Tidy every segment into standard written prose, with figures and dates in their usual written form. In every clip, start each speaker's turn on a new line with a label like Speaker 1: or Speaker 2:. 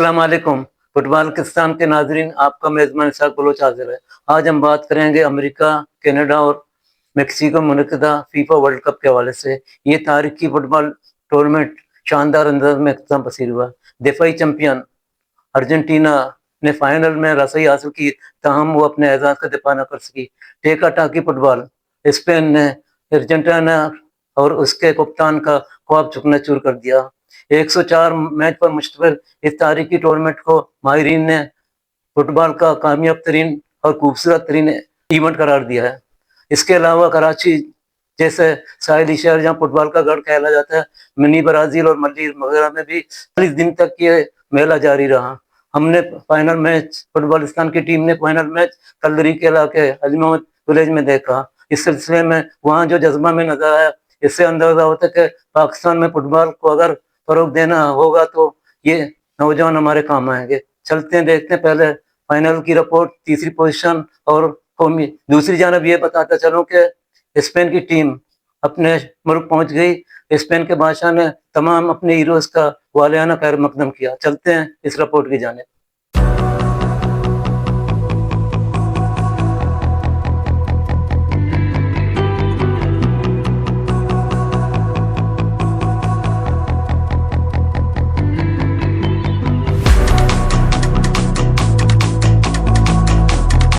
Speaker 1: अस्सलाम वालेकुम। फुटबॉल पाकिस्तान के नाजरीन, आपका मेज़बान इसाक बलोच हाजिर है। आज हम बात करेंगे अमेरिका, कनाडा और मेक्सिको मुनक़िदा फीफा वर्ल्ड कप के हवाले से। ये तारीखी फुटबॉल टूर्नामेंट शानदार अंदाज में इख्तिताम पसीर हुआ। दिफाई चैंपियन अर्जेंटीना ने फाइनल में रसाई हासिल की, ताहम वो अपने एजाज का दिफा न कर सकी। टेका टाकी फुटबॉल, स्पेन ने अर्जेंटीना और उसके कप्तान का ख्वाब चुकना चूर कर दिया। 104 मैच पर मुश्तमिल इस तारीखी टूर्नामेंट को माहिरीन ने फुटबॉल का कामयाब तरीन और खूबसूरत तरीन इवेंट करार दिया है। इसके अलावा कराची जैसे साहिली शहर जहाँ फुटबॉल का गढ़ कहला जाता है, मिनी ब्राज़ील और मली वगैरह में भी 40 दिन तक ये मेला जारी रहा। हमने फाइनल मैच, फुटबॉलिस्तान की टीम ने फाइनल मैच कलदरी के इलाके अली मोहम्मद विलेज में देखा। इस सिलसिले में वहाँ जो जज्बा में नजर आया, इससे अंदाजा होता है कि पाकिस्तान में फुटबॉल को अगर फरोग देना होगा तो ये नौजवान हमारे काम आएंगे। चलते हैं, देखते हैं पहले फाइनल की रिपोर्ट, तीसरी पोजीशन और कौमी। दूसरी जानब ये बताता चलूं कि स्पेन की टीम अपने मुल्क पहुंच गई। स्पेन के बादशाह ने तमाम अपने हीरोज का वालियाना खैर मकदम किया। चलते हैं इस रिपोर्ट की जानिब।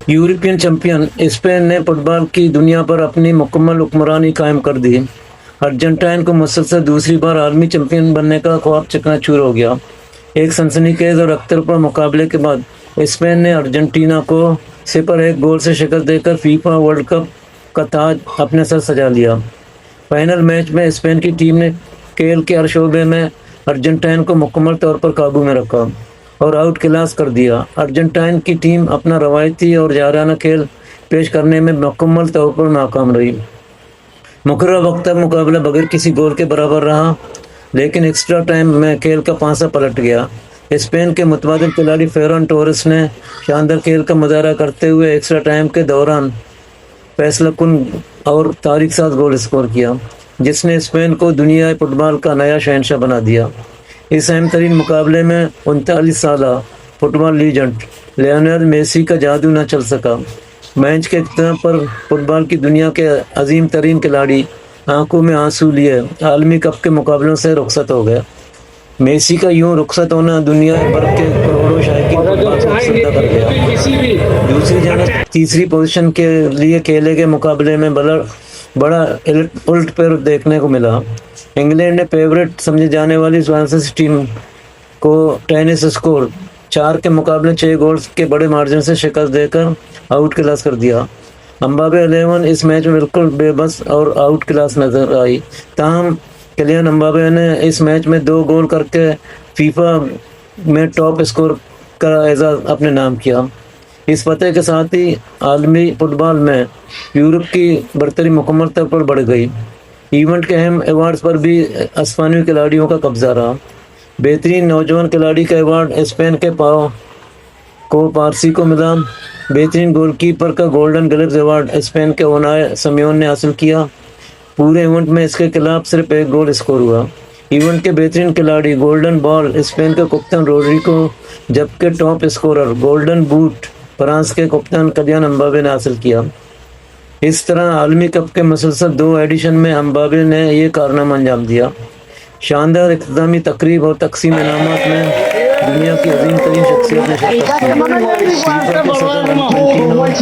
Speaker 1: यूरोपियन चैंपियन स्पेन ने फुटबॉल की दुनिया पर अपनी मुकम्मल हुक्मरानी कायम कर दी। अर्जेंटाइन को मुसलसल दूसरी बार आलमी चैंपियन बनने का ख्वाब चकनाचूर हो गया। एक सनसनीखेज और अख्तरपर मुकाबले के बाद स्पेन ने अर्जेंटीना को 0-1 गोल से शिकस्त देकर फीफा वर्ल्ड कप का ताज अपने सर सजा लिया। फाइनल मैच में स्पेन की टीम ने खेल के हर शोबे में अर्जेंटाइन को मुकम्मल तौर पर काबू में रखा और आउट क्लास कर दिया। अर्जेंटाइन की टीम अपना रवायती और जाराना खेल पेश करने में मुकम्मल तौर पर नाकाम रही। मुकर्रर वक्त तक मुकाबला बगैर किसी गोल के बराबर रहा, लेकिन एक्स्ट्रा टाइम में खेल का पांसा पलट गया। स्पेन के मुतबादिल खिलाड़ी फेरन टोरेस ने शानदार खेल का मुजाहरा करते हुए एक्स्ट्रा टाइम के दौरान फैसलाकुन और तारीख साज गोल स्कोर किया, जिसने स्पेन को दुनिया फुटबॉल का नया शहंशाह बना दिया। इस अहम तरीन मुकाबले में 39 साला फुटबॉल लीजेंड लियोनेल मेसी का जादू न चल सका। मैच के इख्तिताम पर फुटबॉल की दुनिया के अजीम तरीन खिलाड़ी आंखों में आंसू लिए आलमी कप के मुकाबलों से रुखसत हो गए। मेसी का यूं रुखसत होना दुनिया भर के करोड़ों शायकीन को पसंद कर गया। दूसरी जगह तीसरी पोजीशन के लिए खेले गए मुकाबले में बड़ा उलट पैर देखने को मिला। इंग्लैंड ने फेवरेट समझे जाने वाली फ्रांसीसी टीम को टेनिस स्कोर 4 के मुकाबले 6 गोल्स के बड़े मार्जिन से शिकस्त देकर आउट क्लास कर दिया। अम्बाबे 11 इस मैच में बिल्कुल बेबस और आउट क्लास नजर आई। ताहम किलियन अम्बाबे ने इस मैच में 2 गोल करके फीफा में टॉप स्कोर का एजाज अपने नाम किया। इस फतह के साथ ही आलमी फुटबॉल में यूरोप की बरतरी मुकम्मल तौर पर बढ़ गई। इवेंट के अहम अवार्ड्स पर भी स्पेनी खिलाड़ियों का कब्जा रहा। बेहतरीन नौजवान खिलाड़ी का अवार्ड स्पेन के पाओ को पारसी को मिला। बेहतरीन गोलकीपर का गोल्डन ग्लव्स अवार्ड स्पेन के उनाय सिमेओन ने हासिल किया। पूरे इवेंट में इसके खिलाफ सिर्फ 1 गोल स्कोर हुआ। इवेंट के बेहतरीन खिलाड़ी गोल्डन बॉल स्पेन के कप्तान रोड्रिगो, जबकि top scorer golden boot France के कप्तान किलियन अम्बाबे ने हासिल किया। इस तरह आलमी कप के मुसलसल 2 एडिशन में अम्बाबे ने यह कारनामा अंजाम दिया। शानदार इख्तितामी तकरीब और तकसीम इनामात में दुनिया की अजीम तरीन शख्सियत ने शिरकत की।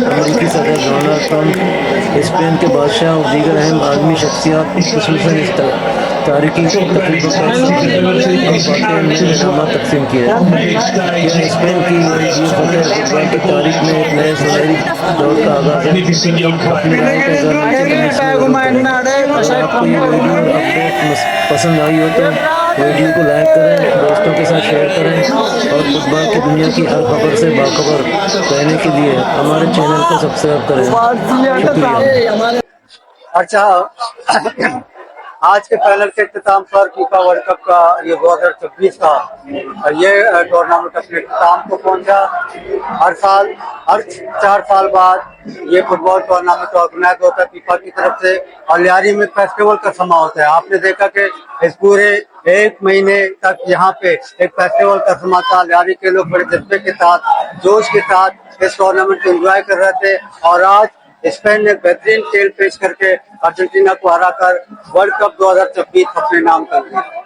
Speaker 1: अमेरिकी सदर डोनाल्ड ट्रंप, स्पेन के बादशाह और दीगर अहम आलमी शख्सियत खुसूसन इस तारीखी तकरीब में इनामात तकसीम किए। यह स्पेन की फुटबॉल की तारीख में एक नए सुनहरी दौर का आगाज है। अपनी राय का आपको ये वीडियो अपडेट पसंद आई हो तो वीडियो को लाइक करें, दोस्तों के साथ शेयर करें और फुटबॉल की दुनिया की हर खबर से बाखबर रहने के लिए हमारे चैनल को सब्सक्राइब करें। शुक्रिया।
Speaker 2: अच्छा, आज के फाइनल के इख्तिताम पर फीफा वर्ल्ड कप का ये 2026 का ये टूर्नामेंट अपने इख्तिताम को पहुंचा। हर 4 साल बाद ये फुटबॉल टूर्नामेंट ऑर्गेनाइज होता है फीफा की तरफ से और लियारी में फेस्टिवल का समा होता है। आपने देखा कि इस पूरे एक महीने तक यहाँ पे एक फेस्टिवल का समाचार जारी के लोग बड़े जज्बे के साथ जोश के साथ इस टूर्नामेंट को एंजॉय कर रहे थे और आज स्पेन ने बेहतरीन खेल पेश करके अर्जेंटीना को हराकर वर्ल्ड कप 2026 अपने नाम कर लिया।